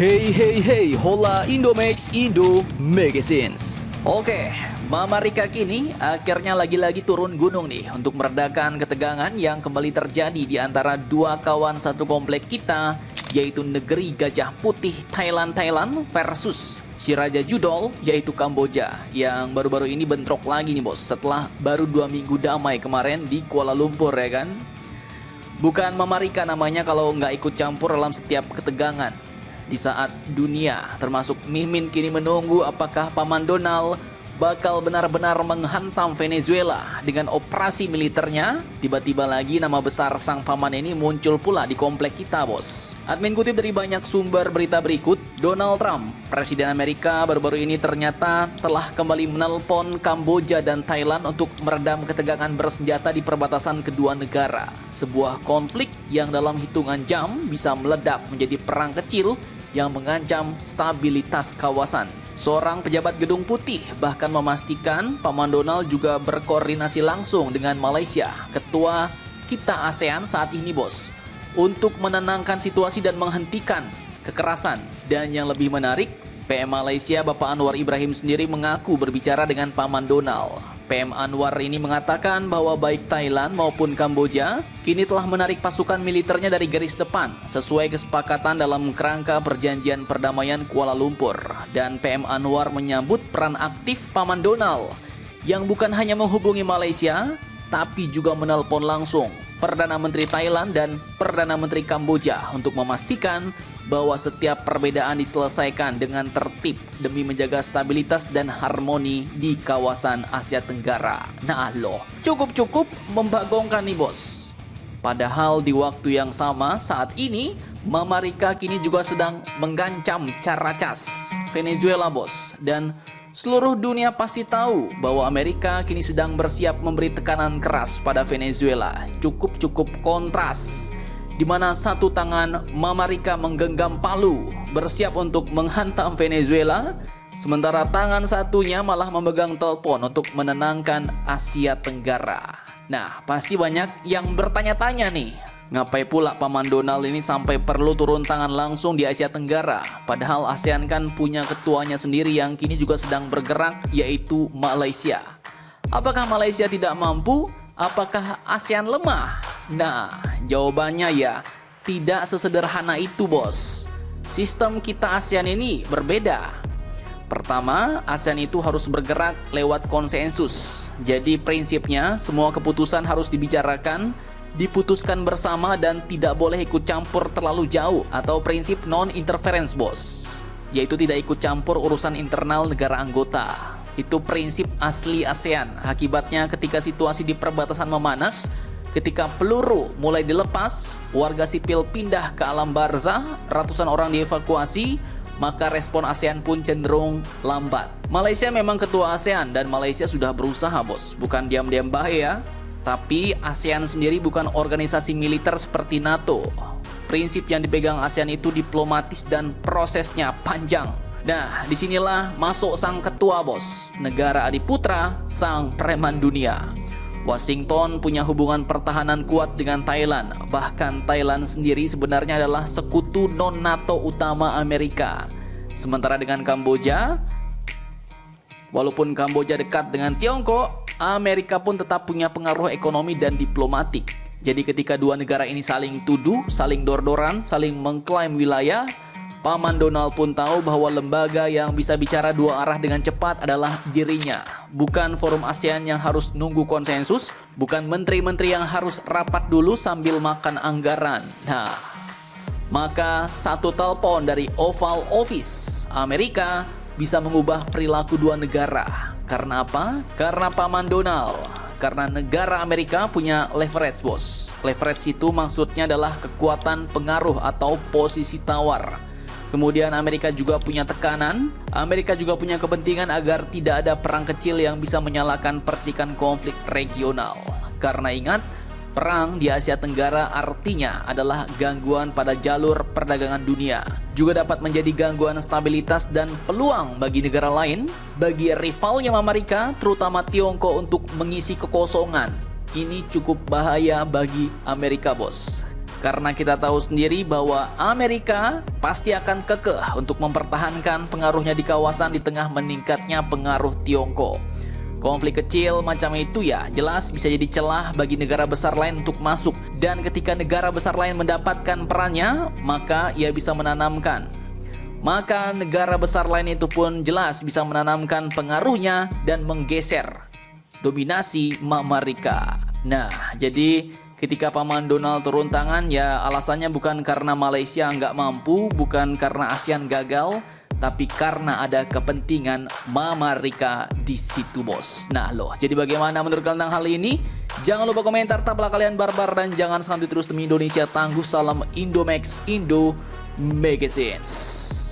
Hey hey hey, hola Indomax Indo Magazines. Oke, Mama Rika kini akhirnya lagi-lagi turun gunung nih untuk meredakan ketegangan yang kembali terjadi di antara dua kawan satu komplek kita, yaitu negeri Gajah Putih Thailand versus si Raja Judol yaitu Kamboja, yang baru-baru ini bentrok lagi nih bos, setelah baru 2 minggu damai kemarin di Kuala Lumpur ya kan. Bukan Mama Rika namanya kalau nggak ikut campur dalam setiap ketegangan. Di saat dunia termasuk Mimin kini menunggu apakah Paman Donald bakal benar-benar menghantam Venezuela dengan operasi militernya, tiba-tiba lagi nama besar sang paman ini muncul pula di komplek kita bos. Admin kutip dari banyak sumber berita berikut, Donald Trump, Presiden Amerika baru-baru ini ternyata telah kembali menelpon Kamboja dan Thailand untuk meredam ketegangan bersenjata di perbatasan kedua negara. Sebuah konflik yang dalam hitungan jam bisa meledak menjadi perang kecil yang mengancam stabilitas kawasan. Seorang pejabat Gedung Putih bahkan memastikan Paman Donald juga berkoordinasi langsung dengan Malaysia, ketua kita ASEAN saat ini bos, untuk menenangkan situasi dan menghentikan kekerasan. Dan yang lebih menarik, PM Malaysia Bapak Anwar Ibrahim sendiri mengaku berbicara dengan Paman Donald. PM Anwar ini mengatakan bahwa baik Thailand maupun Kamboja kini telah menarik pasukan militernya dari garis depan sesuai kesepakatan dalam kerangka perjanjian perdamaian Kuala Lumpur. Dan PM Anwar menyambut peran aktif Paman Donald yang bukan hanya menghubungi Malaysia tapi juga menelpon langsung Perdana Menteri Thailand dan Perdana Menteri Kamboja untuk memastikan bahwa setiap perbedaan diselesaikan dengan tertib demi menjaga stabilitas dan harmoni di kawasan Asia Tenggara. Nah loh, cukup membagongkan nih bos. Padahal di waktu yang sama saat ini, Mama Rika kini juga sedang menggancam Caracas, Venezuela bos. Dan seluruh dunia pasti tahu bahwa Amerika kini sedang bersiap memberi tekanan keras pada Venezuela. Cukup kontras, di mana satu tangan Mama Rika menggenggam palu bersiap untuk menghantam Venezuela, sementara tangan satunya malah memegang telepon untuk menenangkan Asia Tenggara. Nah, pasti banyak yang bertanya-tanya nih, ngapai pula Paman Donald ini sampai perlu turun tangan langsung di Asia Tenggara, padahal ASEAN kan punya ketuanya sendiri yang kini juga sedang bergerak, yaitu Malaysia. Apakah Malaysia tidak mampu? Apakah ASEAN lemah? Nah, jawabannya ya tidak sesederhana itu bos. Sistem kita ASEAN ini berbeda. Pertama, ASEAN itu harus bergerak lewat konsensus. Jadi prinsipnya semua keputusan harus dibicarakan, diputuskan bersama dan tidak boleh ikut campur terlalu jauh, atau prinsip non-interference bos, yaitu tidak ikut campur urusan internal negara anggota. Itu prinsip asli ASEAN. Akibatnya ketika situasi di perbatasan memanas, ketika peluru mulai dilepas, warga sipil pindah ke alam barzah, ratusan orang dievakuasi, maka respon ASEAN pun cenderung lambat. Malaysia memang ketua ASEAN dan Malaysia sudah berusaha bos, bukan diam-diam bahaya. Tapi ASEAN sendiri bukan organisasi militer seperti NATO. Prinsip yang dipegang ASEAN itu diplomatis dan prosesnya panjang. Nah, disinilah masuk sang ketua bos, negara adiputra, sang preman dunia. Washington punya hubungan pertahanan kuat dengan Thailand. Bahkan Thailand sendiri sebenarnya adalah sekutu non-NATO utama Amerika. Sementara dengan Kamboja, walaupun Kamboja dekat dengan Tiongkok, Amerika pun tetap punya pengaruh ekonomi dan diplomatik. Jadi ketika dua negara ini saling tuduh, saling dor-doran, saling mengklaim wilayah, Paman Donald pun tahu bahwa lembaga yang bisa bicara dua arah dengan cepat adalah dirinya. Bukan forum ASEAN yang harus nunggu konsensus, bukan menteri-menteri yang harus rapat dulu sambil makan anggaran. Nah, maka satu telepon dari Oval Office Amerika bisa mengubah perilaku dua negara. Karena apa? Karena Paman Donald. Karena negara Amerika punya leverage bos. Leverage itu maksudnya adalah kekuatan pengaruh atau posisi tawar. Kemudian Amerika juga punya tekanan, Amerika juga punya kepentingan agar tidak ada perang kecil yang bisa menyalakan percikan konflik regional. Karena ingat, perang di Asia Tenggara artinya adalah gangguan pada jalur perdagangan dunia. Juga dapat menjadi gangguan stabilitas dan peluang bagi negara lain, bagi rivalnya Amerika, terutama Tiongkok untuk mengisi kekosongan. Ini cukup bahaya bagi Amerika bos. Karena kita tahu sendiri bahwa Amerika pasti akan kekeh untuk mempertahankan pengaruhnya di kawasan di tengah meningkatnya pengaruh Tiongkok. Konflik kecil macam itu ya jelas bisa jadi celah bagi negara besar lain untuk masuk. Dan ketika negara besar lain mendapatkan perannya, maka ia bisa menanamkan. Maka negara besar lain itu pun jelas bisa menanamkan pengaruhnya dan menggeser dominasi Amerika. Nah, jadi ketika Paman Donald turun tangan ya alasannya bukan karena Malaysia nggak mampu, bukan karena ASEAN gagal, tapi karena ada kepentingan Amerika di situ, bos. Nah loh, jadi bagaimana menurut kalian tentang hal ini? Jangan lupa komentar, taplah kalian barbar, dan jangan santai terus demi Indonesia. Tangguh salam Indomax Indo Magazines.